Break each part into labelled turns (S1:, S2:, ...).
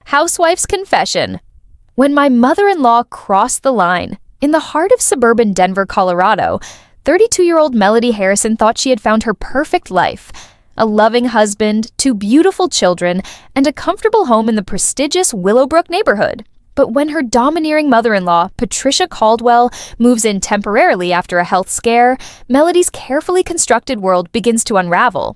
S1: Housewife's confession. When my mother-in-law crossed the line, in the heart of suburban Denver, Colorado, 32-year-old Melody Harrison thought she had found her perfect life. A loving husband, 2 beautiful children, and a comfortable home in the prestigious Willowbrook neighborhood. But when her domineering mother-in-law, Patricia Caldwell, moves in temporarily after a health scare, Melody's carefully constructed world begins to unravel.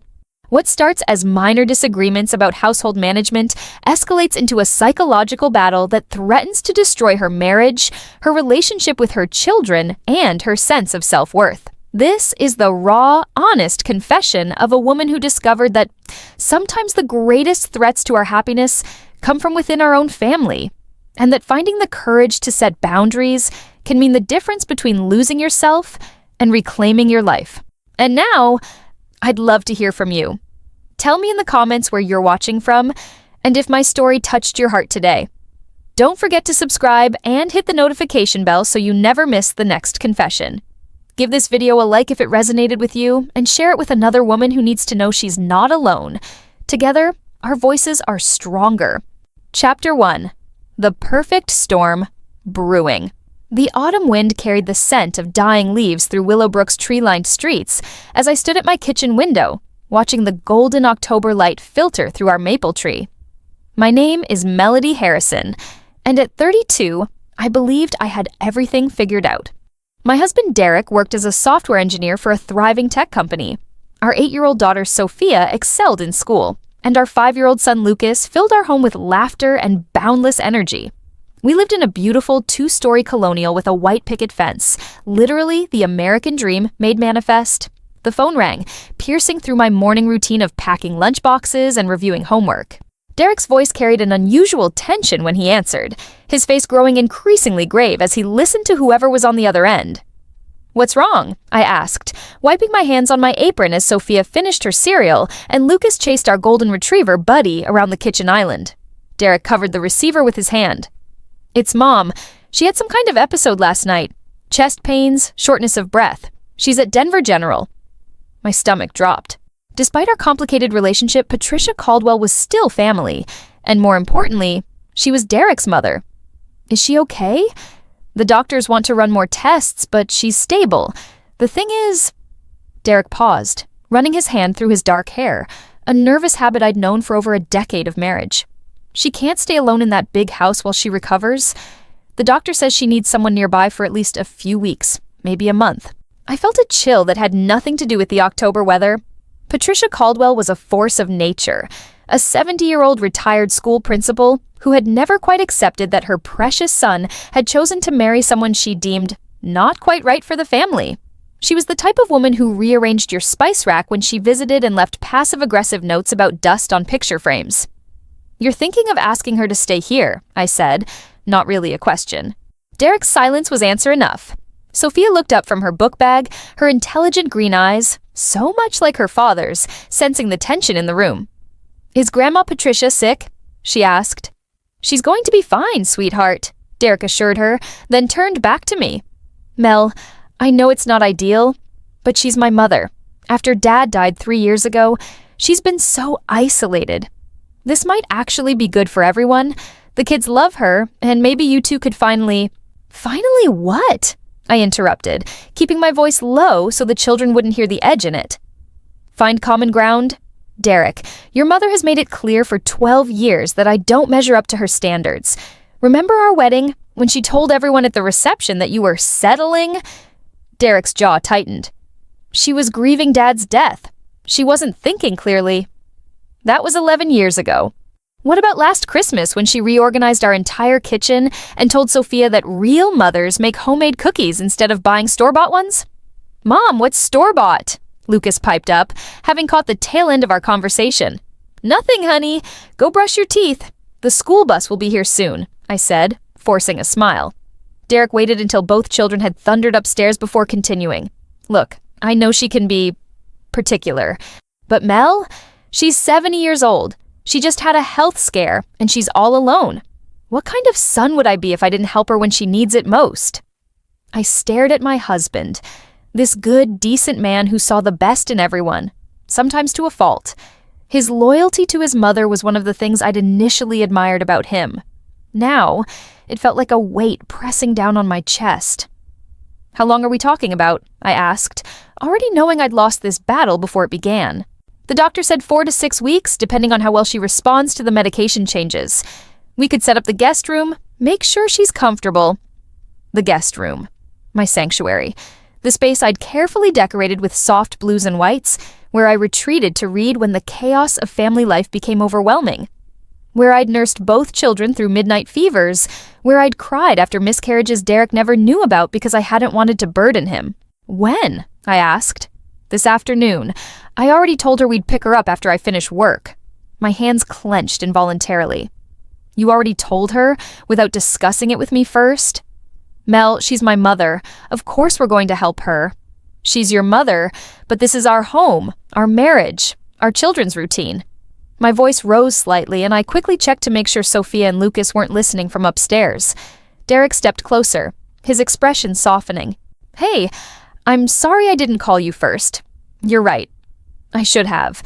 S1: What starts as minor disagreements about household management escalates into a psychological battle that threatens to destroy her marriage, her relationship with her children, and her sense of self-worth. This is the raw, honest confession of a woman who discovered that sometimes the greatest threats to our happiness come from within our own family, and that finding the courage to set boundaries can mean the difference between losing yourself and reclaiming your life. And now, I'd love to hear from you. Tell me in the comments where you're watching from, and if my story touched your heart today. Don't forget to subscribe and hit the notification bell so you never miss the next confession. Give this video a like if it resonated with you, and share it with another woman who needs to know she's not alone. Together, our voices are stronger. Chapter 1. The Perfect Storm Brewing. The autumn wind carried the scent of dying leaves through Willowbrook's tree-lined streets as I stood at my kitchen window, watching the golden October light filter through our maple tree. My name is Melody Harrison, and at 32, I believed I had everything figured out. My husband Derek worked as a software engineer for a thriving tech company. Our 8-year-old daughter Sophia excelled in school, and our 5-year-old son Lucas filled our home with laughter and boundless energy. We lived in a beautiful 2-story colonial with a white picket fence, literally the American dream made manifest. The phone rang, piercing through my morning routine of packing lunchboxes and reviewing homework. Derek's voice carried an unusual tension when he answered, his face growing increasingly grave as he listened to whoever was on the other end. "What's wrong?" I asked, wiping my hands on my apron as Sophia finished her cereal and Lucas chased our golden retriever, Buddy, around the kitchen island. Derek covered the receiver with his hand. "It's Mom. She had some kind of episode last night. Chest pains, shortness of breath. She's at Denver General." My stomach dropped. Despite our complicated relationship, Patricia Caldwell was still family, and more importantly, she was Derek's mother. "Is she okay? The doctors want to run more tests, but she's stable. The thing is..." Derek paused, running his hand through his dark hair, a nervous habit I'd known for over a decade of marriage. "She can't stay alone in that big house while she recovers. The doctor says she needs someone nearby for at least a few weeks, maybe a month." I felt a chill that had nothing to do with the October weather. Patricia Caldwell was a force of nature, a 70-year-old retired school principal who had never quite accepted that her precious son had chosen to marry someone she deemed not quite right for the family. She was the type of woman who rearranged your spice rack when she visited and left passive-aggressive notes about dust on picture frames. "You're thinking of asking her to stay here," I said, not really a question. Derek's silence was answer enough. Sophia looked up from her book bag, her intelligent green eyes, so much like her father's, sensing the tension in the room. "Is Grandma Patricia sick?" she asked. "She's going to be fine, sweetheart," Derek assured her, then turned back to me. "Mel, I know it's not ideal, but she's my mother. After Dad died 3 years ago, she's been so isolated. This might actually be good for everyone. The kids love her, and maybe you two could finally..." "Finally what?" I interrupted, keeping my voice low so the children wouldn't hear the edge in it. "Find common ground? Derek, your mother has made it clear for 12 years that I don't measure up to her standards. Remember our wedding, when she told everyone at the reception that you were settling?" Derek's jaw tightened. "She was grieving Dad's death. She wasn't thinking clearly." "That was 11 years ago. What about last Christmas when she reorganized our entire kitchen and told Sophia that real mothers make homemade cookies instead of buying store-bought ones?" "Mom, what's store-bought?" Lucas piped up, having caught the tail end of our conversation. "Nothing, honey. Go brush your teeth. The school bus will be here soon," I said, forcing a smile. Derek waited until both children had thundered upstairs before continuing. "Look, I know she can be particular, but Mel, she's 70 years old. She just had a health scare, and she's all alone. What kind of son would I be if I didn't help her when she needs it most?" I stared at my husband, this good, decent man who saw the best in everyone, sometimes to a fault. His loyalty to his mother was one of the things I'd initially admired about him. Now, it felt like a weight pressing down on my chest. "How long are we talking about?" I asked, already knowing I'd lost this battle before it began. The doctor said 4 to 6 weeks, depending on how well she responds to the medication changes. We could set up the guest room, make sure she's comfortable. The guest room. My sanctuary. The space I'd carefully decorated with soft blues and whites, where I retreated to read when the chaos of family life became overwhelming. Where I'd nursed both children through midnight fevers, where I'd cried after miscarriages Derek never knew about because I hadn't wanted to burden him. "When?" I asked. "This afternoon. I already told her we'd pick her up after I finish work." My hands clenched involuntarily. "You already told her, without discussing it with me first?" "Mel, she's my mother. Of course we're going to help her." "She's your mother, but this is our home, our marriage, our children's routine." My voice rose slightly, and I quickly checked to make sure Sophia and Lucas weren't listening from upstairs. Derek stepped closer, his expression softening. "Hey, I'm sorry I didn't call you first. You're right. I should have.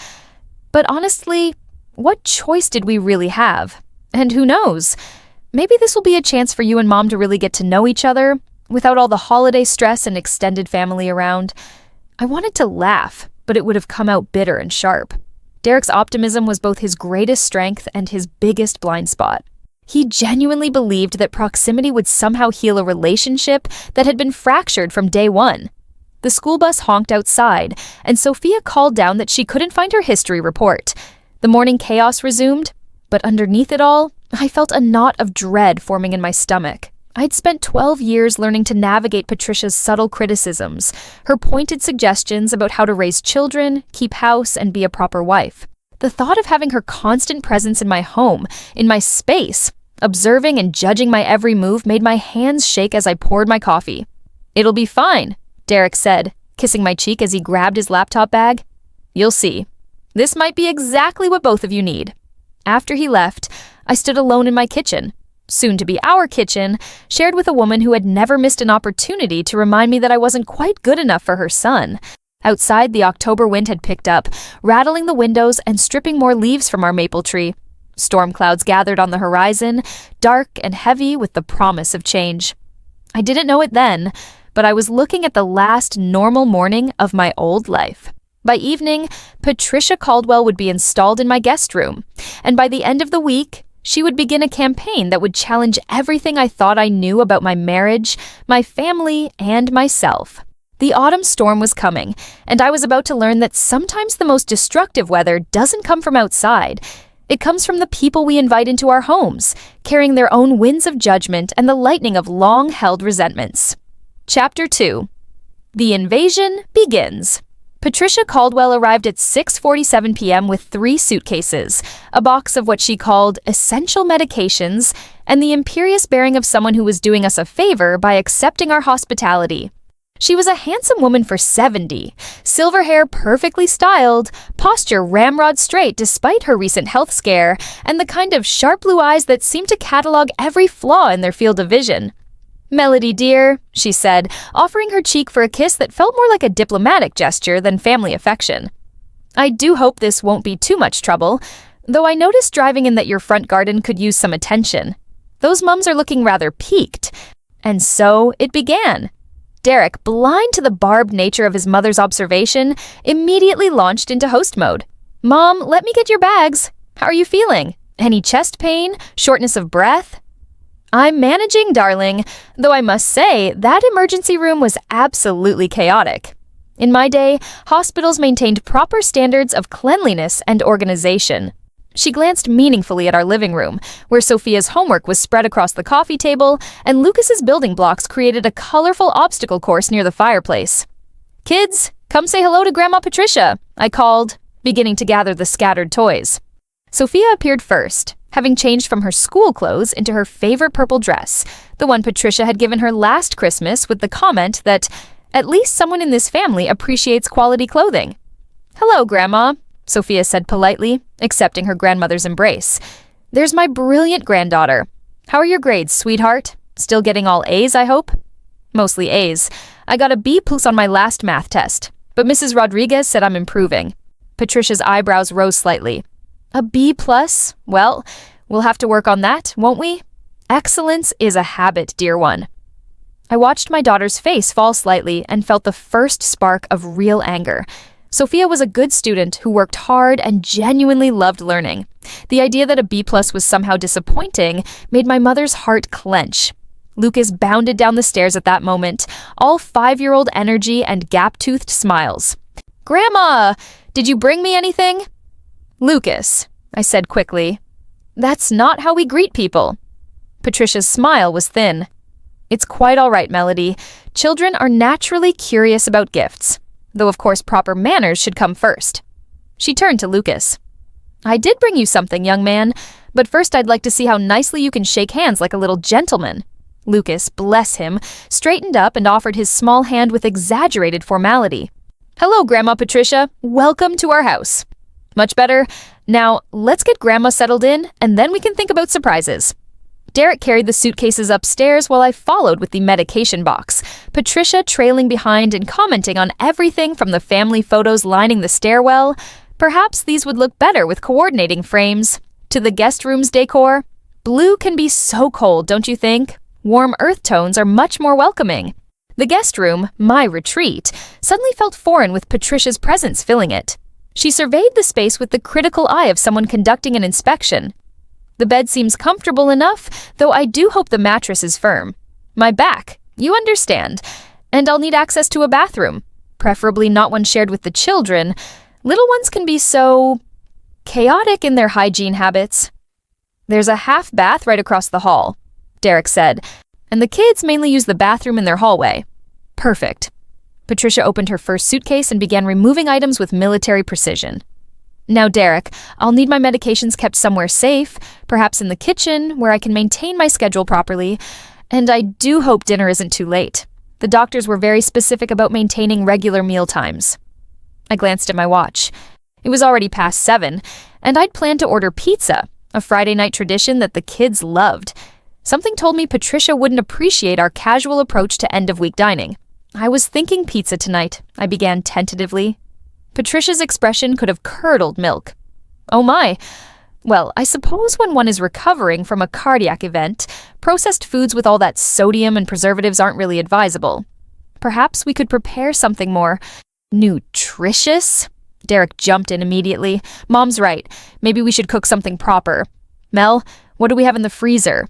S1: But honestly, what choice did we really have? And who knows? Maybe this will be a chance for you and Mom to really get to know each other, without all the holiday stress and extended family around." I wanted to laugh, but it would have come out bitter and sharp. Derek's optimism was both his greatest strength and his biggest blind spot. He genuinely believed that proximity would somehow heal a relationship that had been fractured from day one. The school bus honked outside, and Sophia called down that she couldn't find her history report. The morning chaos resumed, but underneath it all, I felt a knot of dread forming in my stomach. I'd spent 12 years learning to navigate Patricia's subtle criticisms, her pointed suggestions about how to raise children, keep house, and be a proper wife. The thought of having her constant presence in my home, in my space, observing and judging my every move made my hands shake as I poured my coffee. "It'll be fine," Derek said, kissing my cheek as he grabbed his laptop bag. "You'll see. This might be exactly what both of you need." After he left, I stood alone in my kitchen, soon to be our kitchen, shared with a woman who had never missed an opportunity to remind me that I wasn't quite good enough for her son. Outside, the October wind had picked up, rattling the windows and stripping more leaves from our maple tree. Storm clouds gathered on the horizon, dark and heavy with the promise of change. I didn't know it then, but I was looking at the last normal morning of my old life. By evening, Patricia Caldwell would be installed in my guest room, and by the end of the week, she would begin a campaign that would challenge everything I thought I knew about my marriage, my family, and myself. The autumn storm was coming, and I was about to learn that sometimes the most destructive weather doesn't come from outside. It comes from the people we invite into our homes, carrying their own winds of judgment and the lightning of long-held resentments. Chapter 2. The invasion begins. Patricia Caldwell arrived at 6:47 p.m. with 3 suitcases, a box of what she called essential medications, and the imperious bearing of someone who was doing us a favor by accepting our hospitality. She was a handsome woman for 70, silver hair perfectly styled, posture ramrod straight despite her recent health scare, and the kind of sharp blue eyes that seemed to catalog every flaw in their field of vision. "Melody, dear," she said, offering her cheek for a kiss that felt more like a diplomatic gesture than family affection. "I do hope this won't be too much trouble, though I noticed driving in that your front garden could use some attention. Those mums are looking rather peaked." And so it began. Derek, blind to the barbed nature of his mother's observation, immediately launched into host mode. "Mom, let me get your bags. How are you feeling? Any chest pain? Shortness of breath?" "I'm managing, darling, though I must say that emergency room was absolutely chaotic. In my day, hospitals maintained proper standards of cleanliness and organization." She glanced meaningfully at our living room, where Sophia's homework was spread across the coffee table, and Lucas's building blocks created a colorful obstacle course near the fireplace. "Kids, come say hello to Grandma Patricia," I called, beginning to gather the scattered toys. Sophia appeared first, having changed from her school clothes into her favorite purple dress, the one Patricia had given her last Christmas with the comment that at least someone in this family appreciates quality clothing. "Hello, Grandma," Sophia said politely, accepting her grandmother's embrace. "There's my brilliant granddaughter. How are your grades, sweetheart? Still getting all A's, I hope?" "Mostly A's. I got a B+ on my last math test, but Mrs. Rodriguez said I'm improving." Patricia's eyebrows rose slightly. A B plus? Well, we'll have to work on that, won't we? Excellence is a habit, dear one. I watched my daughter's face fall slightly and felt the first spark of real anger. Sophia was a good student who worked hard and genuinely loved learning. The idea that a B plus was somehow disappointing made my mother's heart clench. Lucas bounded down the stairs at that moment, all 5-year-old energy and gap-toothed smiles. "Grandma, did you bring me anything?" "Lucas," I said quickly, "that's not how we greet people." Patricia's smile was thin. "It's quite all right, Melody. Children are naturally curious about gifts, though of course proper manners should come first." She turned to Lucas. "I did bring you something, young man, but first I'd like to see how nicely you can shake hands like a little gentleman." Lucas, bless him, straightened up and offered his small hand with exaggerated formality. "Hello, Grandma Patricia. Welcome to our house." "Much better. Now, let's get Grandma settled in, and then we can think about surprises." Derek carried the suitcases upstairs while I followed with the medication box, Patricia trailing behind and commenting on everything from the family photos lining the stairwell. Perhaps these would look better with coordinating frames. To the guest room's decor. Blue can be so cold, don't you think? Warm earth tones are much more welcoming. The guest room, my retreat, suddenly felt foreign with Patricia's presence filling it. She surveyed the space with the critical eye of someone conducting an inspection. "The bed seems comfortable enough, though I do hope the mattress is firm. My back, you understand. And I'll need access to a bathroom, preferably not one shared with the children. Little ones can be so chaotic in their hygiene habits." "There's a half bath right across the hall," Derek said, "and the kids mainly use the bathroom in their hallway." "Perfect." Patricia opened her first suitcase and began removing items with military precision. "Now, Derek, I'll need my medications kept somewhere safe, perhaps in the kitchen, where I can maintain my schedule properly, and I do hope dinner isn't too late. The doctors were very specific about maintaining regular meal times." I glanced at my watch. It was already past 7, and I'd planned to order pizza, a Friday night tradition that the kids loved. Something told me Patricia wouldn't appreciate our casual approach to end-of-week dining. "I was thinking pizza tonight," I began tentatively. Patricia's expression could have curdled milk. "Oh my. Well, I suppose when one is recovering from a cardiac event, processed foods with all that sodium and preservatives aren't really advisable. Perhaps we could prepare something more nutritious?" Derek jumped in immediately. "Mom's right. Maybe we should cook something proper. Mel, what do we have in the freezer?"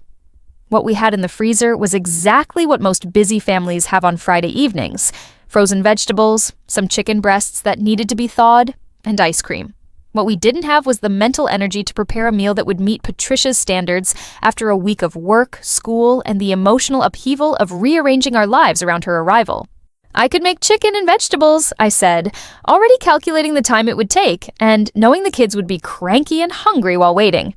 S1: What we had in the freezer was exactly what most busy families have on Friday evenings: frozen vegetables, some chicken breasts that needed to be thawed, and ice cream. What we didn't have was the mental energy to prepare a meal that would meet Patricia's standards after a week of work, school, and the emotional upheaval of rearranging our lives around her arrival. "I could make chicken and vegetables," I said, already calculating the time it would take, and knowing the kids would be cranky and hungry while waiting.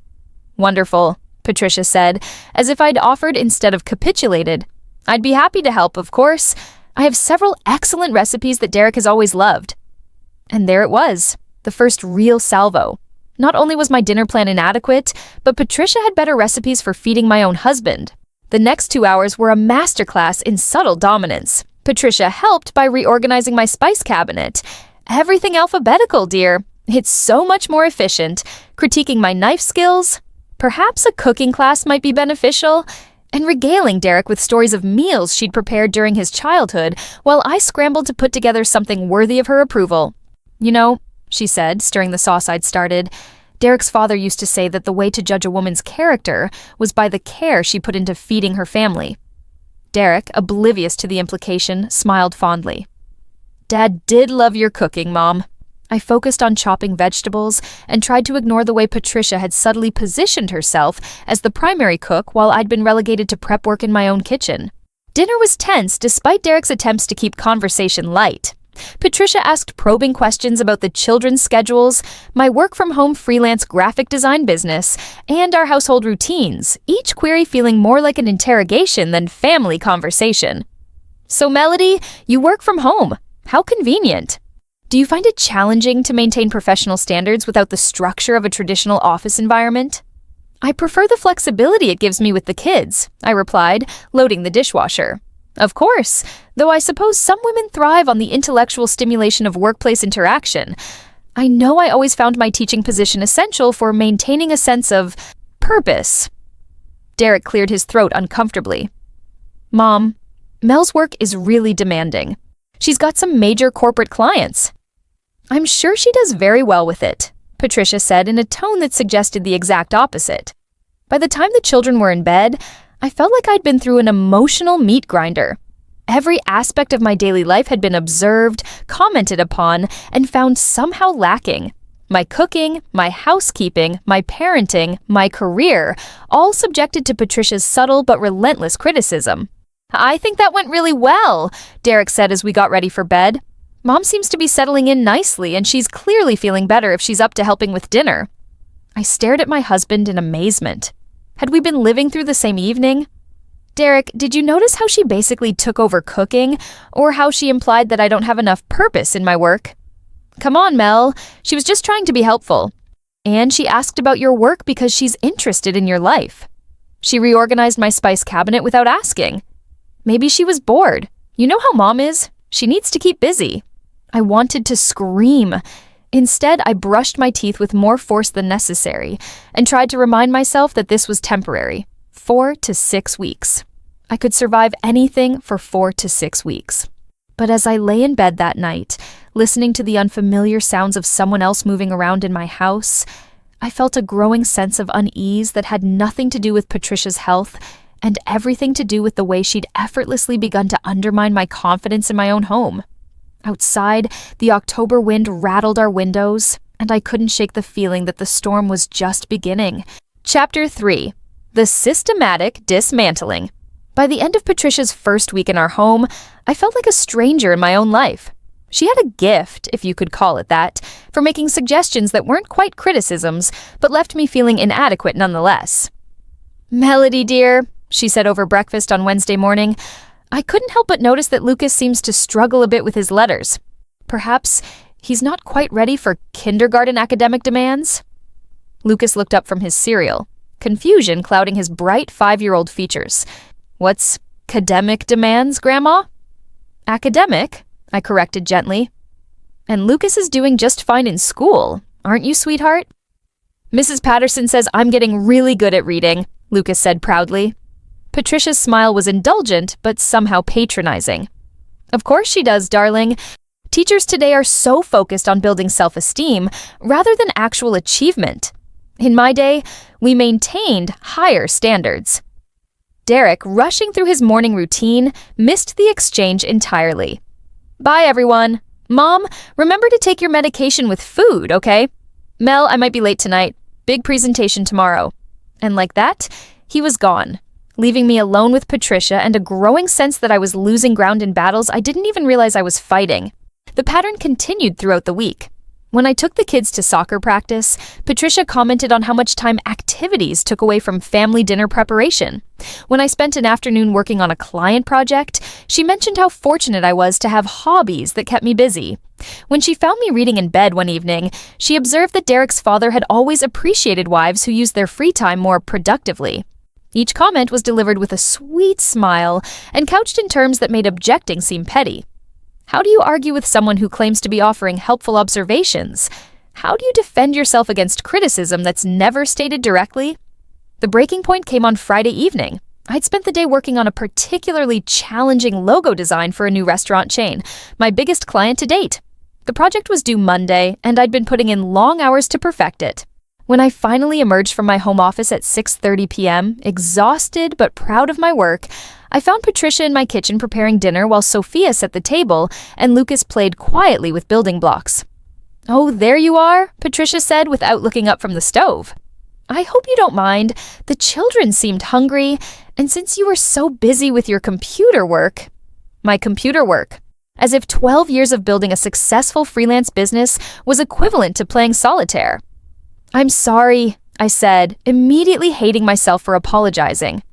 S1: "Wonderful," Patricia said, as if I'd offered instead of capitulated. "I'd be happy to help, of course. I have several excellent recipes that Derek has always loved." And there it was, the first real salvo. Not only was my dinner plan inadequate, but Patricia had better recipes for feeding my own husband. The next 2 hours were a masterclass in subtle dominance. Patricia helped by reorganizing my spice cabinet. Everything alphabetical, dear. It's so much more efficient. Critiquing my knife skills. Perhaps a cooking class might be beneficial. And regaling Derek with stories of meals she'd prepared during his childhood, while I scrambled to put together something worthy of her approval. "You know," she said, stirring the sauce I'd started, "Derek's father used to say that the way to judge a woman's character was by the care she put into feeding her family." Derek, oblivious to the implication, smiled fondly. "Dad did love your cooking, Mom." I focused on chopping vegetables and tried to ignore the way Patricia had subtly positioned herself as the primary cook while I'd been relegated to prep work in my own kitchen. Dinner was tense despite Derek's attempts to keep conversation light. Patricia asked probing questions about the children's schedules, my work-from-home freelance graphic design business, and our household routines, each query feeling more like an interrogation than family conversation. "So, Melody, you work from home. How convenient. Do you find it challenging to maintain professional standards without the structure of a traditional office environment?" "I prefer the flexibility it gives me with the kids," I replied, loading the dishwasher. "Of course, though I suppose some women thrive on the intellectual stimulation of workplace interaction. I know I always found my teaching position essential for maintaining a sense of purpose. Derek cleared his throat uncomfortably. Mom, Mel's work is really demanding. She's got some major corporate clients. I'm sure she does very well with it, Patricia said in a tone that suggested the exact opposite. By the time the children were in bed, I felt like I'd been through an emotional meat grinder. Every aspect of my daily life had been observed, commented upon, and found somehow lacking. My cooking, my housekeeping, my parenting, my career, all subjected to Patricia's subtle but relentless criticism. I think that went really well, Derek said as we got ready for bed. Mom seems to be settling in nicely, and she's clearly feeling better if she's up to helping with dinner. I stared at my husband in amazement. Had we been living through the same evening? Derek, did you notice how she basically took over cooking, or how she implied that I don't have enough purpose in my work? Come on, Mel. She was just trying to be helpful. And she asked about your work because she's interested in your life. She reorganized my spice cabinet without asking. Maybe she was bored. You know how Mom is. She needs to keep busy. I wanted to scream. Instead, I brushed my teeth with more force than necessary and tried to remind myself that this was temporary. 4 to 6 weeks. I could survive anything for 4 to 6 weeks. But as I lay in bed that night, listening to the unfamiliar sounds of someone else moving around in my house, I felt a growing sense of unease that had nothing to do with Patricia's health and everything to do with the way she'd effortlessly begun to undermine my confidence in my own home. Outside, the October wind rattled our windows, and I couldn't shake the feeling that the storm was just beginning. Chapter 3. The Systematic Dismantling. By the end of Patricia's first week in our home, I felt like a stranger in my own life. She had a gift, if you could call it that, for making suggestions that weren't quite criticisms, but left me feeling inadequate nonetheless. Melody, dear, she said over breakfast on Wednesday morning, I couldn't help but notice that Lucas seems to struggle a bit with his letters. Perhaps he's not quite ready for kindergarten academic demands? Lucas looked up from his cereal, confusion clouding his bright 5-year-old features. What's academic demands, Grandma? Academic, I corrected gently. And Lucas is doing just fine in school, aren't you, sweetheart? Mrs. Patterson says I'm getting really good at reading, Lucas said proudly. Patricia's smile was indulgent, but somehow patronizing. Of course she does, darling. Teachers today are so focused on building self-esteem rather than actual achievement. In my day, we maintained higher standards. Derek, rushing through his morning routine, missed the exchange entirely. Bye, everyone. Mom, remember to take your medication with food, okay? Mel, I might be late tonight. Big presentation tomorrow. And like that, he was gone, leaving me alone with Patricia and a growing sense that I was losing ground in battles I didn't even realize I was fighting. The pattern continued throughout the week. When I took the kids to soccer practice, Patricia commented on how much time activities took away from family dinner preparation. When I spent an afternoon working on a client project, she mentioned how fortunate I was to have hobbies that kept me busy. When she found me reading in bed one evening, she observed that Derek's father had always appreciated wives who used their free time more productively. Each comment was delivered with a sweet smile and couched in terms that made objecting seem petty. How do you argue with someone who claims to be offering helpful observations? How do you defend yourself against criticism that's never stated directly? The breaking point came on Friday evening. I'd spent the day working on a particularly challenging logo design for a new restaurant chain, my biggest client to date. The project was due Monday, and I'd been putting in long hours to perfect it. When I finally emerged from my home office at 6:30 p.m., exhausted but proud of my work, I found Patricia in my kitchen preparing dinner while Sophia set the table and Lucas played quietly with building blocks. "Oh, there you are," Patricia said without looking up from the stove. "I hope you don't mind. The children seemed hungry, and since you were so busy with your computer work..." My computer work. As if 12 years of building a successful freelance business was equivalent to playing solitaire. "I'm sorry," I said, immediately hating myself for apologizing.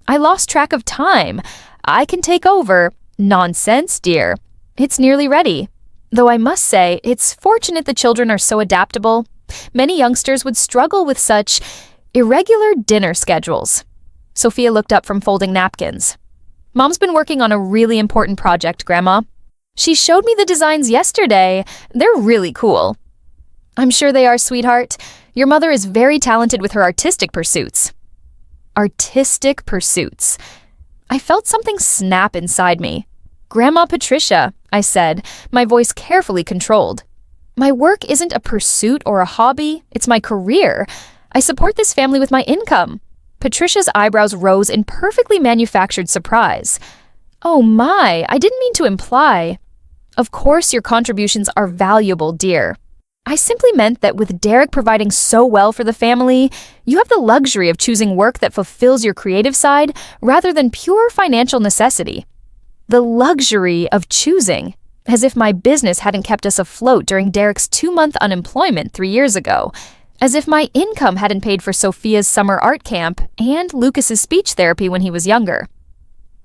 S1: "I lost track of time. I can take over." "Nonsense, dear. It's nearly ready." Though I must say, it's fortunate the children are so adaptable. Many youngsters would struggle with such irregular dinner schedules. Sophia looked up from folding napkins. "Mom's been working on a really important project, Grandma. She showed me the designs yesterday. They're really cool." I'm sure they are, sweetheart. Your mother is very talented with her artistic pursuits. Artistic pursuits. I felt something snap inside me. Grandma Patricia, I said, my voice carefully controlled. My work isn't a pursuit or a hobby, it's my career. I support this family with my income. Patricia's eyebrows rose in perfectly manufactured surprise. Oh my, I didn't mean to imply. Of course your contributions are valuable, dear. I simply meant that with Derek providing so well for the family, you have the luxury of choosing work that fulfills your creative side rather than pure financial necessity. The luxury of choosing, as if my business hadn't kept us afloat during Derek's 2-month unemployment 3 years ago, as if my income hadn't paid for Sophia's summer art camp and Lucas's speech therapy when he was younger.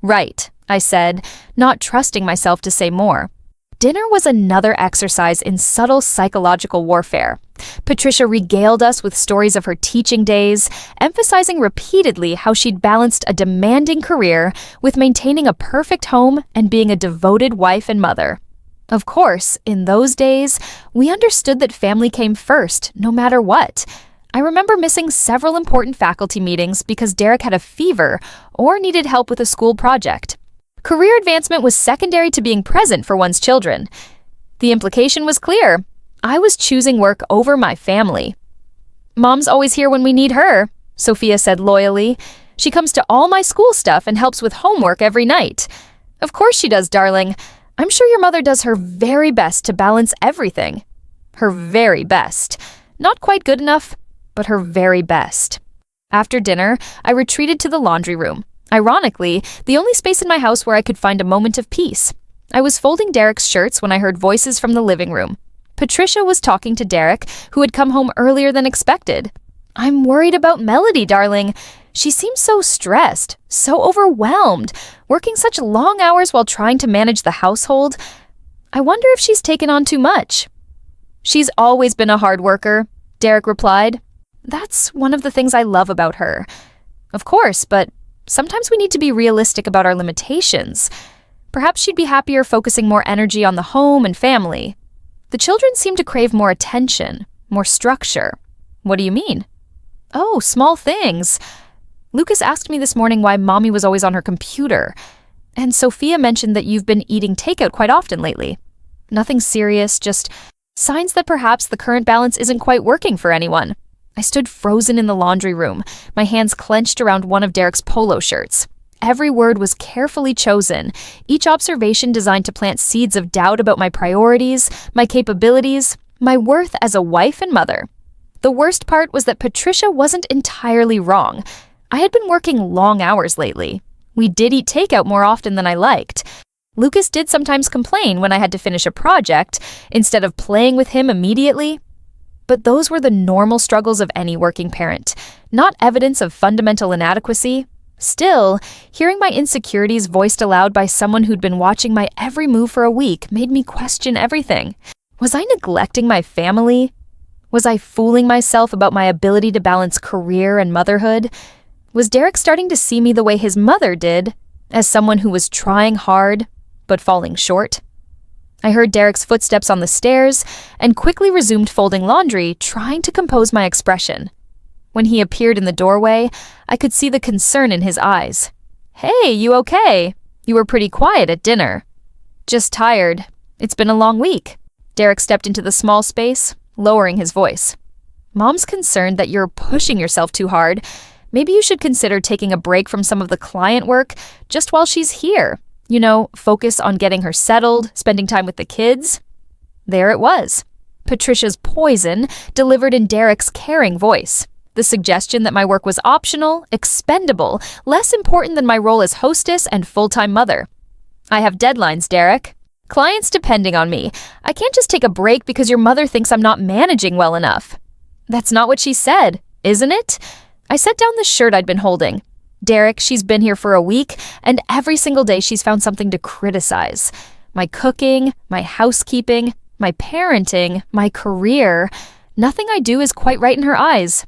S1: Right, I said, not trusting myself to say more. Dinner was another exercise in subtle psychological warfare. Patricia regaled us with stories of her teaching days, emphasizing repeatedly how she'd balanced a demanding career with maintaining a perfect home and being a devoted wife and mother. Of course, in those days, we understood that family came first, no matter what. I remember missing several important faculty meetings because Derek had a fever or needed help with a school project. Career advancement was secondary to being present for one's children. The implication was clear. I was choosing work over my family. Mom's always here when we need her, Sophia said loyally. She comes to all my school stuff and helps with homework every night. Of course she does, darling. I'm sure your mother does her very best to balance everything. Her very best. Not quite good enough, but her very best. After dinner, I retreated to the laundry room. Ironically, the only space in my house where I could find a moment of peace. I was folding Derek's shirts when I heard voices from the living room. Patricia was talking to Derek, who had come home earlier than expected. I'm worried about Melody, darling. She seems so stressed, so overwhelmed, working such long hours while trying to manage the household. I wonder if she's taken on too much. She's always been a hard worker, Derek replied. That's one of the things I love about her. Of course, but sometimes we need to be realistic about our limitations. Perhaps she'd be happier focusing more energy on the home and family. The children seem to crave more attention, more structure. What do you mean? Oh, small things. Lucas asked me this morning why Mommy was always on her computer, and Sophia mentioned that you've been eating takeout quite often lately. Nothing serious, just signs that perhaps the current balance isn't quite working for anyone. I stood frozen in the laundry room, my hands clenched around one of Derek's polo shirts. Every word was carefully chosen, each observation designed to plant seeds of doubt about my priorities, my capabilities, my worth as a wife and mother. The worst part was that Patricia wasn't entirely wrong. I had been working long hours lately. We did eat takeout more often than I liked. Lucas did sometimes complain when I had to finish a project instead of playing with him immediately. But those were the normal struggles of any working parent, not evidence of fundamental inadequacy. Still, hearing my insecurities voiced aloud by someone who'd been watching my every move for a week made me question everything. Was I neglecting my family? Was I fooling myself about my ability to balance career and motherhood? Was Derek starting to see me the way his mother did, as someone who was trying hard, but falling short? I heard Derek's footsteps on the stairs and quickly resumed folding laundry, trying to compose my expression. When he appeared in the doorway, I could see the concern in his eyes. Hey, you okay? You were pretty quiet at dinner. Just tired. It's been a long week. Derek stepped into the small space, lowering his voice. Mom's concerned that you're pushing yourself too hard. Maybe you should consider taking a break from some of the client work just while she's here. You know, focus on getting her settled, spending time with the kids. There it was. Patricia's poison delivered in Derek's caring voice. The suggestion that my work was optional, expendable, less important than my role as hostess and full-time mother. I have deadlines, Derek. Clients depending on me. I can't just take a break because your mother thinks I'm not managing well enough. That's not what she said, isn't it? I set down the shirt I'd been holding. Derek, she's been here for a week, and every single day she's found something to criticize. My cooking, my housekeeping, my parenting, my career. Nothing I do is quite right in her eyes.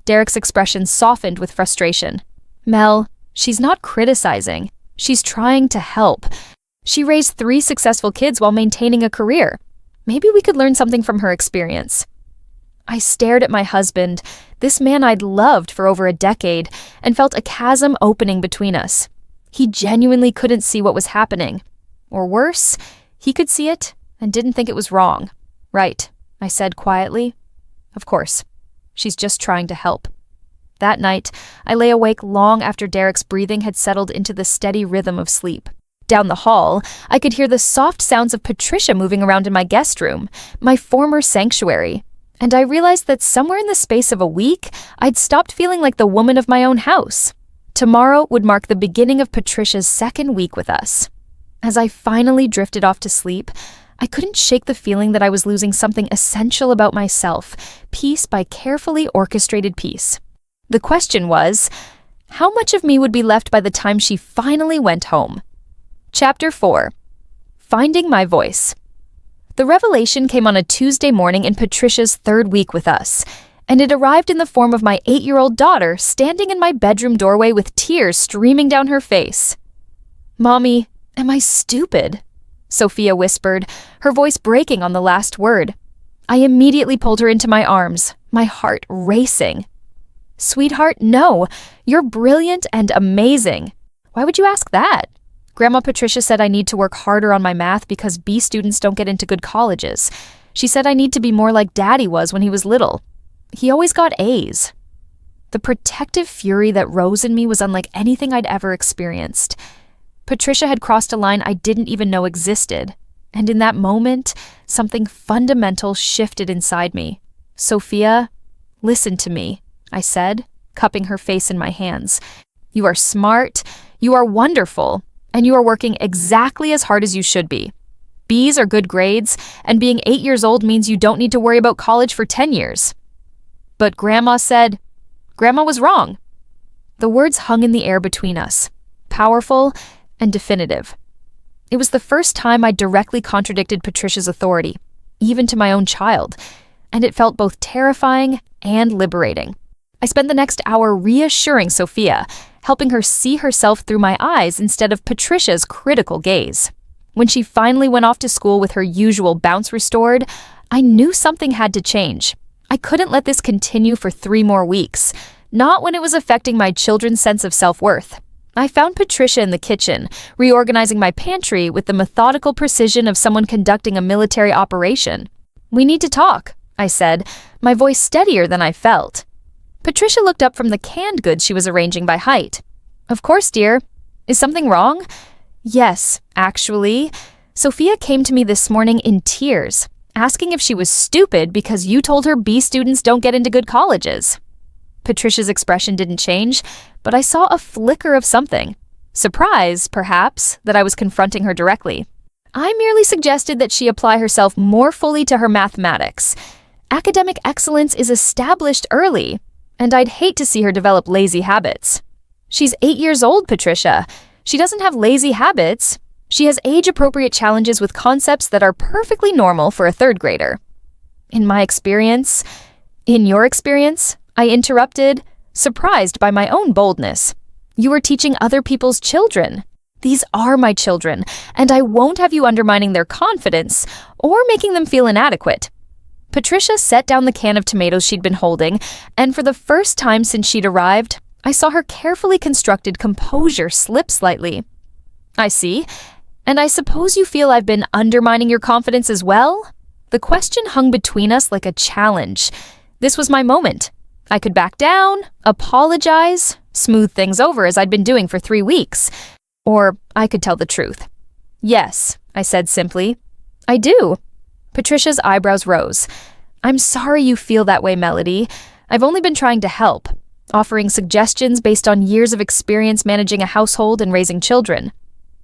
S1: Derek's expression softened with frustration. Mel, she's not criticizing. She's trying to help. She raised 3 successful kids while maintaining a career. Maybe we could learn something from her experience. I stared at my husband, this man I'd loved for over a decade, and felt a chasm opening between us. He genuinely couldn't see what was happening. Or worse, he could see it and didn't think it was wrong. Right, I said quietly. Of course. She's just trying to help. That night, I lay awake long after Derek's breathing had settled into the steady rhythm of sleep. Down the hall, I could hear the soft sounds of Patricia moving around in my guest room, my former sanctuary. And I realized that somewhere in the space of a week, I'd stopped feeling like the woman of my own house. Tomorrow would mark the beginning of Patricia's second week with us. As I finally drifted off to sleep, I couldn't shake the feeling that I was losing something essential about myself, piece by carefully orchestrated piece. The question was, how much of me would be left by the time she finally went home? Chapter 4. Finding My Voice. The revelation came on a Tuesday morning in Patricia's third week with us, and it arrived in the form of my 8-year-old daughter standing in my bedroom doorway with tears streaming down her face. "Mommy, am I stupid?" Sophia whispered, her voice breaking on the last word. I immediately pulled her into my arms, my heart racing. "Sweetheart, no. You're brilliant and amazing." "Why would you ask that?" "Grandma Patricia said I need to work harder on my math because B students don't get into good colleges. She said I need to be more like Daddy was when he was little. He always got A's." The protective fury that rose in me was unlike anything I'd ever experienced. Patricia had crossed a line I didn't even know existed, and in that moment, something fundamental shifted inside me. "Sophia, listen to me," I said, cupping her face in my hands. "You are smart, you are wonderful, and you are working exactly as hard as you should be. B's are good grades, and being 8 years old means you don't need to worry about college for 10 years. But Grandma said, Grandma was wrong." The words hung in the air between us, powerful and definitive. It was the first time I directly contradicted Patricia's authority, even to my own child, and it felt both terrifying and liberating. I spent the next hour reassuring Sophia, helping her see herself through my eyes instead of Patricia's critical gaze. When she finally went off to school with her usual bounce restored, I knew something had to change. I couldn't let this continue for 3 more weeks, not when it was affecting my children's sense of self-worth. I found Patricia in the kitchen, reorganizing my pantry with the methodical precision of someone conducting a military operation. "We need to talk," I said, my voice steadier than I felt. Patricia looked up from the canned goods she was arranging by height. "Of course, dear. Is something wrong?" "Yes, actually. Sophia came to me this morning in tears, asking if she was stupid because you told her B students don't get into good colleges." Patricia's expression didn't change, but I saw a flicker of something. Surprise, perhaps, that I was confronting her directly. I merely suggested that she apply herself more fully to her mathematics. Academic excellence is established early, and I'd hate to see her develop lazy habits. "She's 8 years old, Patricia. She doesn't have lazy habits. She has age-appropriate challenges with concepts that are perfectly normal for a 3rd grader." In my experience, in your experience, I interrupted, surprised by my own boldness. "You are teaching other people's children. These are my children, and I won't have you undermining their confidence or making them feel inadequate." Patricia set down the can of tomatoes she'd been holding, and for the first time since she'd arrived, I saw her carefully constructed composure slip slightly. "I see. And I suppose you feel I've been undermining your confidence as well?" The question hung between us like a challenge. This was my moment. I could back down, apologize, smooth things over as I'd been doing for 3 weeks. Or I could tell the truth. "Yes," I said simply. "I do." Patricia's eyebrows rose. "I'm sorry you feel that way, Melody. I've only been trying to help, offering suggestions based on years of experience managing a household and raising children.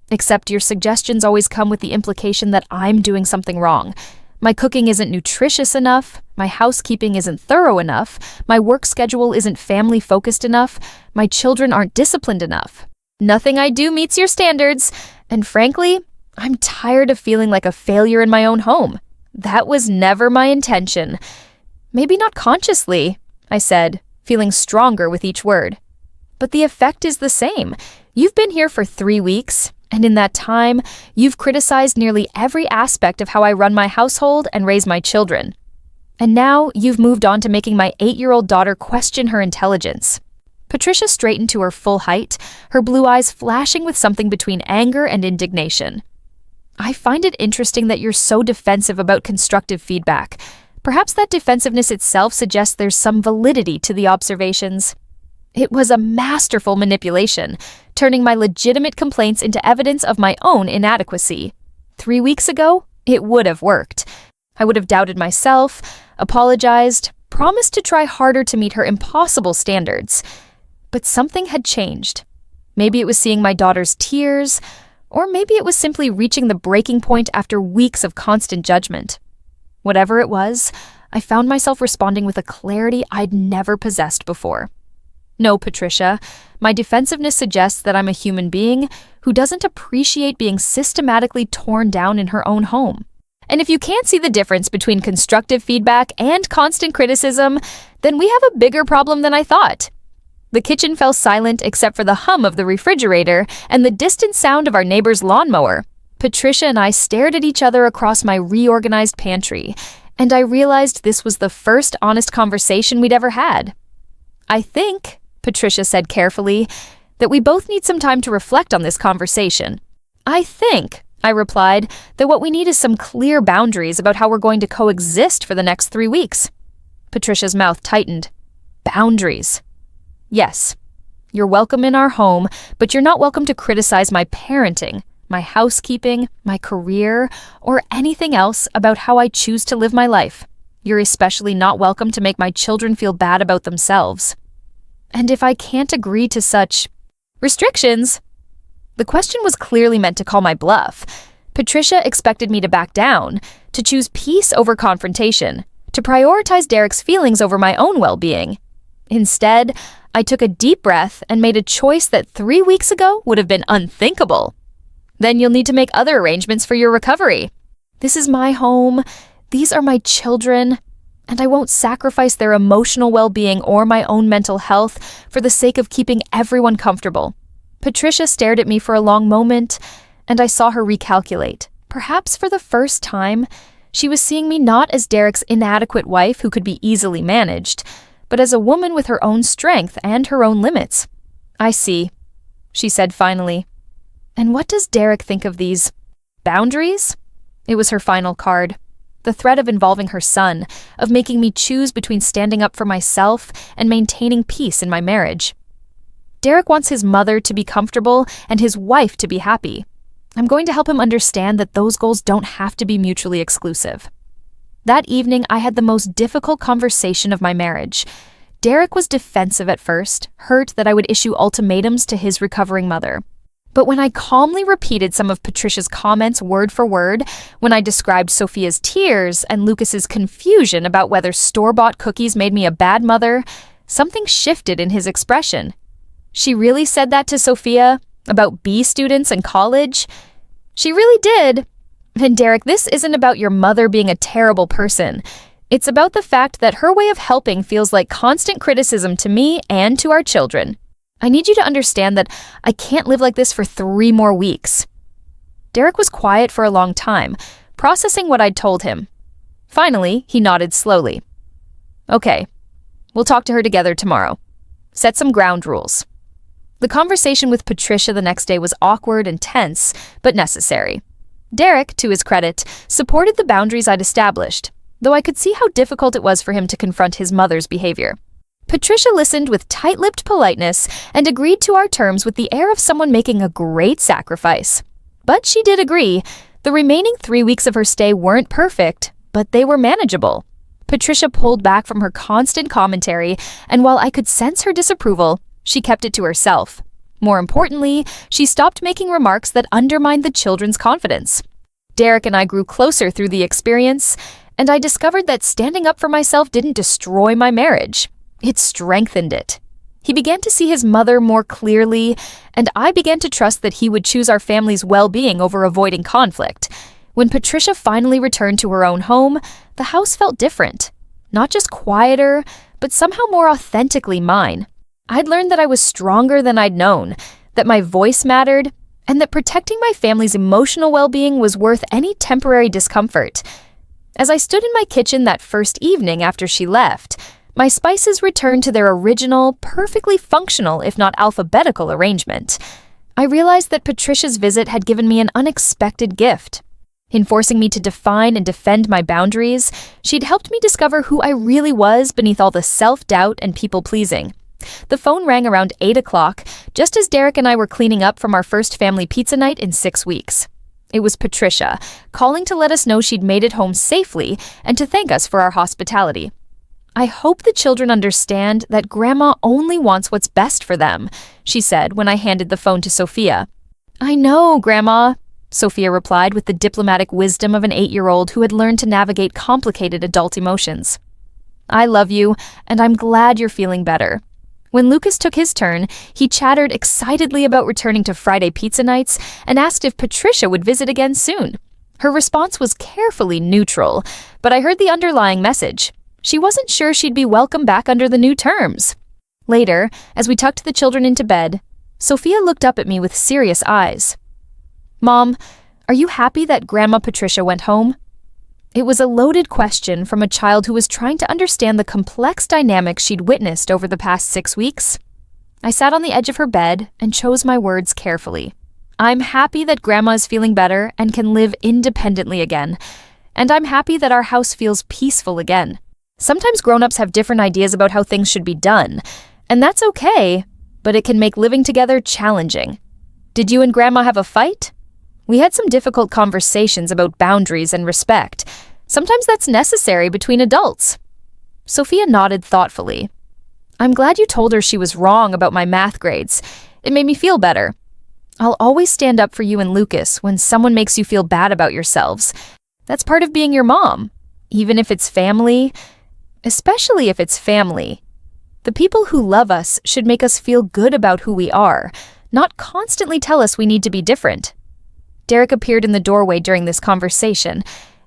S1: Except your suggestions always come with the implication that I'm doing something wrong. My cooking isn't nutritious enough, my housekeeping isn't thorough enough, my work schedule isn't family-focused enough, my children aren't disciplined enough. Nothing I do meets your standards, and frankly, I'm tired of feeling like a failure in my own home. That was never my intention." "Maybe not consciously," I said, feeling stronger with each word. "But the effect is the same. You've been here for 3 weeks, and in that time, you've criticized nearly every aspect of how I run my household and raise my children. And now you've moved on to making my 8-year-old daughter question her intelligence." Patricia straightened to her full height, her blue eyes flashing with something between anger and indignation. "I find it interesting that you're so defensive about constructive feedback. Perhaps that defensiveness itself suggests there's some validity to the observations." It was a masterful manipulation, turning my legitimate complaints into evidence of my own inadequacy. 3 weeks ago, it would have worked. I would have doubted myself, apologized, promised to try harder to meet her impossible standards. But something had changed. Maybe it was seeing my daughter's tears, or maybe it was simply reaching the breaking point after weeks of constant judgment. Whatever it was, I found myself responding with a clarity I'd never possessed before. "No, Patricia, my defensiveness suggests that I'm a human being who doesn't appreciate being systematically torn down in her own home. And if you can't see the difference between constructive feedback and constant criticism, then we have a bigger problem than I thought." The kitchen fell silent except for the hum of the refrigerator and the distant sound of our neighbor's lawnmower. Patricia and I stared at each other across my reorganized pantry, and I realized this was the first honest conversation we'd ever had. "I think," Patricia said carefully, "that we both need some time to reflect on this conversation." "I think," I replied, "that what we need is some clear boundaries about how we're going to coexist for the next 3 weeks. Patricia's mouth tightened. "Boundaries. Yes, you're welcome in our home, but you're not welcome to criticize my parenting, my housekeeping, my career, or anything else about how I choose to live my life. You're especially not welcome to make my children feel bad about themselves. And if I can't agree to such restrictions..." The question was clearly meant to call my bluff. Patricia expected me to back down, to choose peace over confrontation, to prioritize Derek's feelings over my own well-being. Instead, I took a deep breath and made a choice that 3 weeks ago would have been unthinkable. "Then you'll need to make other arrangements for your recovery. This is my home, these are my children, and I won't sacrifice their emotional well-being or my own mental health for the sake of keeping everyone comfortable." Patricia stared at me for a long moment, and I saw her recalculate. Perhaps for the first time, she was seeing me not as Derek's inadequate wife who could be easily managed, but as a woman with her own strength and her own limits. "I see," she said finally. "And what does Derek think of these boundaries?" It was her final card. The threat of involving her son, of making me choose between standing up for myself and maintaining peace in my marriage. "Derek wants his mother to be comfortable and his wife to be happy. I'm going to help him understand that those goals don't have to be mutually exclusive." That evening, I had the most difficult conversation of my marriage. Derek was defensive at first, hurt that I would issue ultimatums to his recovering mother. But when I calmly repeated some of Patricia's comments word for word, when I described Sophia's tears and Lucas's confusion about whether store-bought cookies made me a bad mother, something shifted in his expression. "She really said that to Sophia? About B students and college?" "She really did. And Derek, this isn't about your mother being a terrible person. It's about the fact that her way of helping feels like constant criticism to me and to our children. I need you to understand that I can't live like this for 3 more weeks." Derek was quiet for a long time, processing what I'd told him. Finally, he nodded slowly. "Okay, we'll talk to her together tomorrow. Set some ground rules." The conversation with Patricia the next day was awkward and tense, but necessary. Derek, to his credit, supported the boundaries I'd established, though I could see how difficult it was for him to confront his mother's behavior. Patricia listened with tight-lipped politeness and agreed to our terms with the air of someone making a great sacrifice. But she did agree. The remaining 3 weeks of her stay weren't perfect, but they were manageable. Patricia pulled back from her constant commentary, and while I could sense her disapproval, she kept it to herself. More importantly, she stopped making remarks that undermined the children's confidence. Derek and I grew closer through the experience, and I discovered that standing up for myself didn't destroy my marriage. It strengthened it. He began to see his mother more clearly, and I began to trust that he would choose our family's well-being over avoiding conflict. When Patricia finally returned to her own home, the house felt different. Not just quieter, but somehow more authentically mine. I'd learned that I was stronger than I'd known, that my voice mattered, and that protecting my family's emotional well-being was worth any temporary discomfort. As I stood in my kitchen that first evening after she left, my spices returned to their original, perfectly functional, if not alphabetical, arrangement. I realized that Patricia's visit had given me an unexpected gift. In forcing me to define and defend my boundaries, she'd helped me discover who I really was beneath all the self-doubt and people-pleasing. The phone rang around 8 o'clock, just as Derek and I were cleaning up from our first family pizza night in 6 weeks. It was Patricia, calling to let us know she'd made it home safely and to thank us for our hospitality. "I hope the children understand that Grandma only wants what's best for them," she said when I handed the phone to Sophia. "I know, Grandma," Sophia replied with the diplomatic wisdom of an 8-year-old who had learned to navigate complicated adult emotions. "I love you, and I'm glad you're feeling better." When Lucas took his turn, he chattered excitedly about returning to Friday pizza nights and asked if Patricia would visit again soon. Her response was carefully neutral, but I heard the underlying message. She wasn't sure she'd be welcome back under the new terms. Later, as we tucked the children into bed, Sophia looked up at me with serious eyes. "Mom, are you happy that Grandma Patricia went home?" It was a loaded question from a child who was trying to understand the complex dynamics she'd witnessed over the past 6 weeks. I sat on the edge of her bed and chose my words carefully. "I'm happy that Grandma is feeling better and can live independently again. And I'm happy that our house feels peaceful again. Sometimes grown-ups have different ideas about how things should be done, and that's okay, but it can make living together challenging. Did you and Grandma have a fight? We had some difficult conversations about boundaries and respect. Sometimes that's necessary between adults." Sophia nodded thoughtfully. "I'm glad you told her she was wrong about my math grades. It made me feel better. I'll always stand up for you and Lucas when someone makes you feel bad about yourselves. That's part of being your mom, even if it's family, especially if it's family. The people who love us should make us feel good about who we are, not constantly tell us we need to be different." Derek appeared in the doorway during this conversation,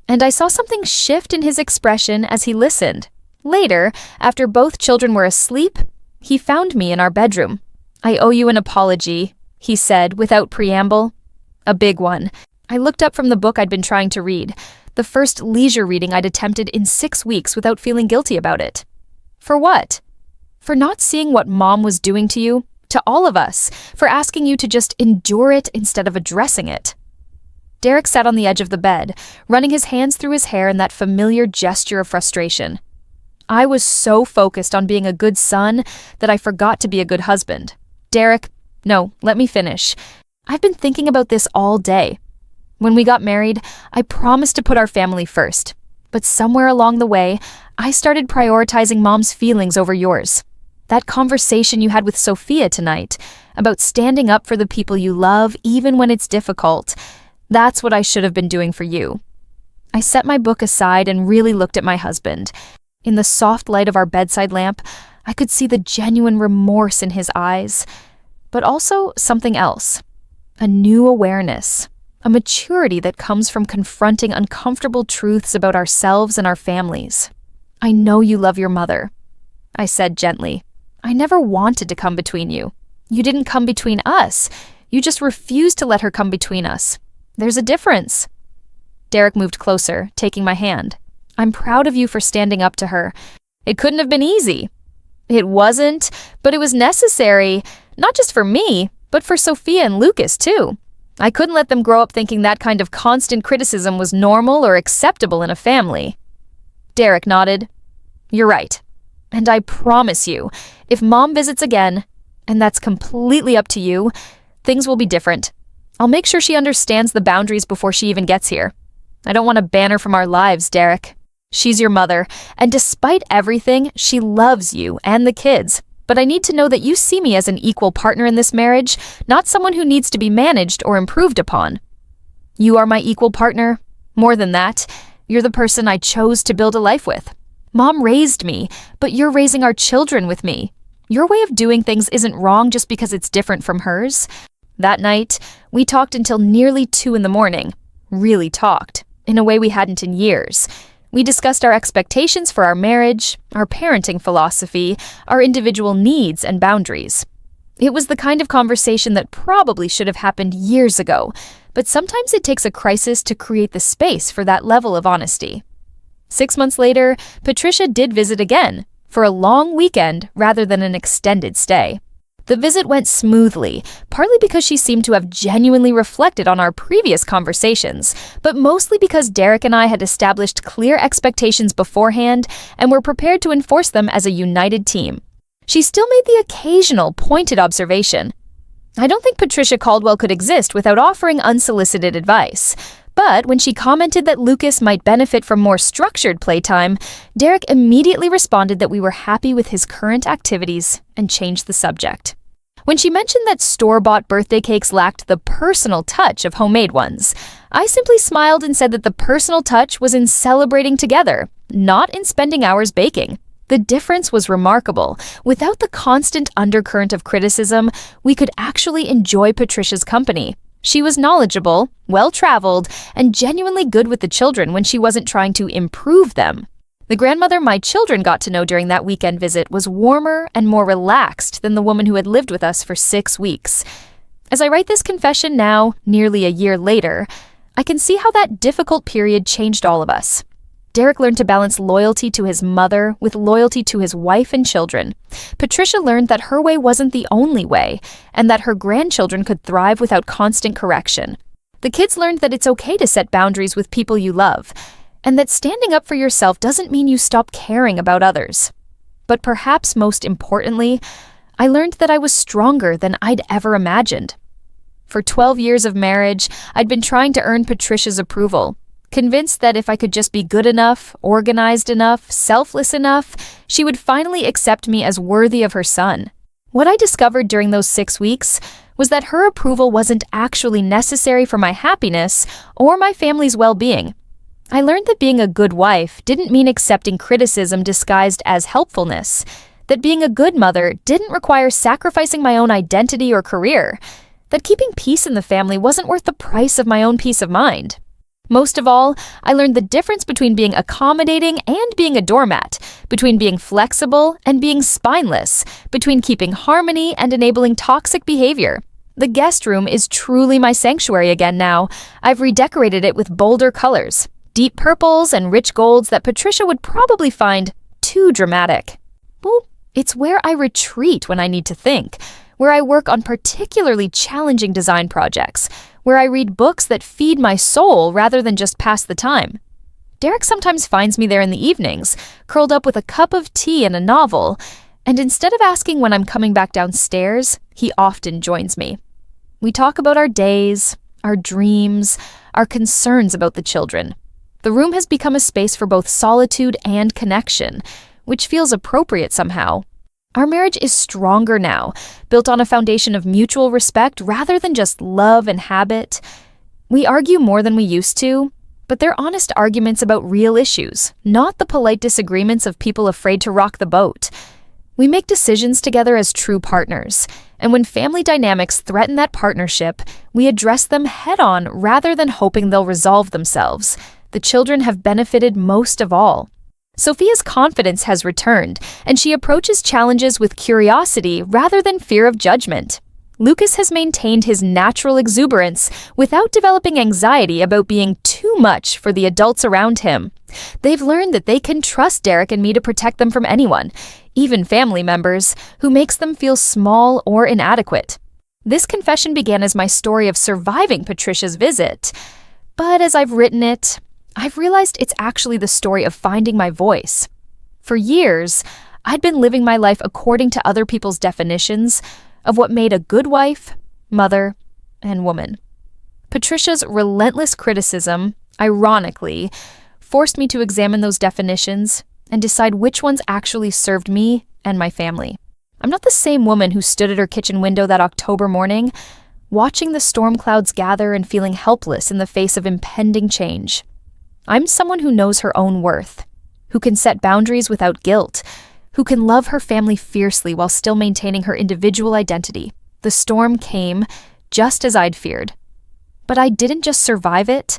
S1: and I saw something shift in his expression as he listened. Later, after both children were asleep, he found me in our bedroom. "I owe you an apology," he said without preamble. A big one. I looked up from the book I'd been trying to read, the first leisure reading I'd attempted in 6 weeks without feeling guilty about it. For what? For not seeing what Mom was doing to you, to all of us, for asking you to just endure it instead of addressing it. Derek sat on the edge of the bed, running his hands through his hair in that familiar gesture of frustration. "I was so focused on being a good son that I forgot to be a good husband. Derek, no, let me finish. I've been thinking about this all day. When we got married, I promised to put our family first, but somewhere along the way, I started prioritizing Mom's feelings over yours. That conversation you had with Sophia tonight, about standing up for the people you love even when it's difficult, that's what I should have been doing for you." I set my book aside and really looked at my husband. In the soft light of our bedside lamp, I could see the genuine remorse in his eyes, but also something else. A new awareness, a maturity that comes from confronting uncomfortable truths about ourselves and our families. "I know you love your mother," I said gently. "I never wanted to come between you. You didn't come between us. You just refused to let her come between us. There's a difference." Derek moved closer, taking my hand. "I'm proud of you for standing up to her. It couldn't have been easy." "It wasn't, but it was necessary, not just for me, but for Sophia and Lucas too. I couldn't let them grow up thinking that kind of constant criticism was normal or acceptable in a family." Derek nodded. "You're right. And I promise you, if Mom visits again, and that's completely up to you, things will be different. I'll make sure she understands the boundaries before she even gets here. I don't want to ban her from our lives, Derek. She's your mother, and despite everything, she loves you and the kids. But I need to know that you see me as an equal partner in this marriage, not someone who needs to be managed or improved upon. You are my equal partner. More than that, you're the person I chose to build a life with. Mom raised me, but you're raising our children with me. Your way of doing things isn't wrong just because it's different from hers." That night, we talked until nearly 2 a.m. Really talked, in a way we hadn't in years. We discussed our expectations for our marriage, our parenting philosophy, our individual needs and boundaries. It was the kind of conversation that probably should have happened years ago, but sometimes it takes a crisis to create the space for that level of honesty. 6 months later, Patricia did visit again, for a long weekend rather than an extended stay. The visit went smoothly, partly because she seemed to have genuinely reflected on our previous conversations, but mostly because Derek and I had established clear expectations beforehand and were prepared to enforce them as a united team. She still made the occasional pointed observation. I don't think Patricia Caldwell could exist without offering unsolicited advice. But when she commented that Lucas might benefit from more structured playtime, Derek immediately responded that we were happy with his current activities and changed the subject. When she mentioned that store-bought birthday cakes lacked the personal touch of homemade ones, I simply smiled and said that the personal touch was in celebrating together, not in spending hours baking. The difference was remarkable. Without the constant undercurrent of criticism, we could actually enjoy Patricia's company. She was knowledgeable, well-traveled, and genuinely good with the children when she wasn't trying to improve them. The grandmother my children got to know during that weekend visit was warmer and more relaxed than the woman who had lived with us for 6 weeks. As I write this confession now, nearly a year later, I can see how that difficult period changed all of us. Derek learned to balance loyalty to his mother with loyalty to his wife and children. Patricia learned that her way wasn't the only way, and that her grandchildren could thrive without constant correction. The kids learned that it's okay to set boundaries with people you love, and that standing up for yourself doesn't mean you stop caring about others. But perhaps most importantly, I learned that I was stronger than I'd ever imagined. For 12 years of marriage, I'd been trying to earn Patricia's approval, convinced that if I could just be good enough, organized enough, selfless enough, she would finally accept me as worthy of her son. What I discovered during those 6 weeks was that her approval wasn't actually necessary for my happiness or my family's well-being. I learned that being a good wife didn't mean accepting criticism disguised as helpfulness, that being a good mother didn't require sacrificing my own identity or career, that keeping peace in the family wasn't worth the price of my own peace of mind. Most of all, I learned the difference between being accommodating and being a doormat, between being flexible and being spineless, between keeping harmony and enabling toxic behavior. The guest room is truly my sanctuary again now. I've redecorated it with bolder colors, deep purples and rich golds that Patricia would probably find too dramatic. Well, it's where I retreat when I need to think, where I work on particularly challenging design projects, where I read books that feed my soul rather than just pass the time. Derek sometimes finds me there in the evenings, curled up with a cup of tea and a novel, and instead of asking when I'm coming back downstairs, he often joins me. We talk about our days, our dreams, our concerns about the children. The room has become a space for both solitude and connection, which feels appropriate somehow. Our marriage is stronger now, built on a foundation of mutual respect rather than just love and habit. We argue more than we used to, but they're honest arguments about real issues, not the polite disagreements of people afraid to rock the boat. We make decisions together as true partners, and when family dynamics threaten that partnership, we address them head-on rather than hoping they'll resolve themselves. The children have benefited most of all. Sophia's confidence has returned, and she approaches challenges with curiosity rather than fear of judgment. Lucas has maintained his natural exuberance without developing anxiety about being too much for the adults around him. They've learned that they can trust Derek and me to protect them from anyone, even family members, who makes them feel small or inadequate. This confession began as my story of surviving Patricia's visit, but as I've written it, I've realized it's actually the story of finding my voice. For years, I'd been living my life according to other people's definitions of what made a good wife, mother, and woman. Patricia's relentless criticism, ironically, forced me to examine those definitions and decide which ones actually served me and my family. I'm not the same woman who stood at her kitchen window that October morning, watching the storm clouds gather and feeling helpless in the face of impending change. I'm someone who knows her own worth, who can set boundaries without guilt, who can love her family fiercely while still maintaining her individual identity. The storm came just as I'd feared. But I didn't just survive it,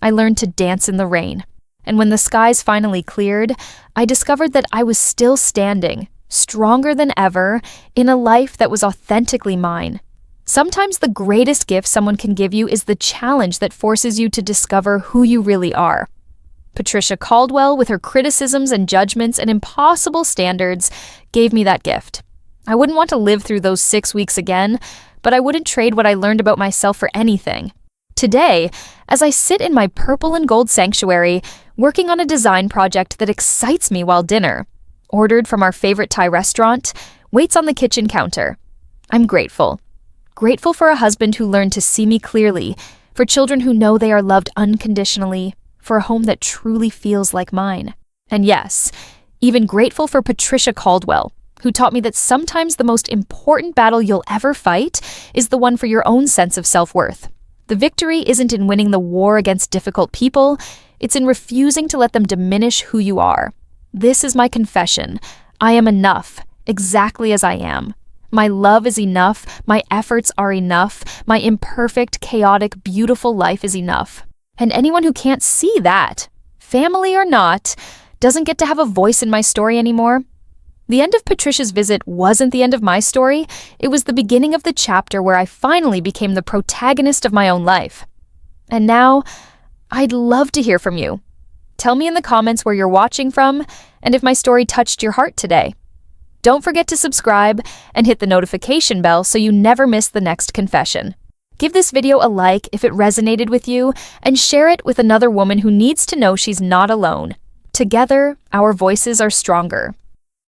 S1: I learned to dance in the rain. And when the skies finally cleared, I discovered that I was still standing, stronger than ever, in a life that was authentically mine. Sometimes the greatest gift someone can give you is the challenge that forces you to discover who you really are. Patricia Caldwell, with her criticisms and judgments and impossible standards, gave me that gift. I wouldn't want to live through those 6 weeks again, but I wouldn't trade what I learned about myself for anything. Today, as I sit in my purple and gold sanctuary, working on a design project that excites me while dinner, ordered from our favorite Thai restaurant, waits on the kitchen counter, I'm grateful. Grateful for a husband who learned to see me clearly, for children who know they are loved unconditionally, for a home that truly feels like mine. And yes, even grateful for Patricia Caldwell, who taught me that sometimes the most important battle you'll ever fight is the one for your own sense of self-worth. The victory isn't in winning the war against difficult people, it's in refusing to let them diminish who you are. This is my confession. I am enough, exactly as I am. My love is enough, my efforts are enough, my imperfect, chaotic, beautiful life is enough. And anyone who can't see that, family or not, doesn't get to have a voice in my story anymore. The end of Patricia's visit wasn't the end of my story, it was the beginning of the chapter where I finally became the protagonist of my own life. And now, I'd love to hear from you. Tell me in the comments where you're watching from, and if my story touched your heart today. Don't forget to subscribe and hit the notification bell so you never miss the next confession. Give this video a like if it resonated with you, and share it with another woman who needs to know she's not alone. Together, our voices are stronger.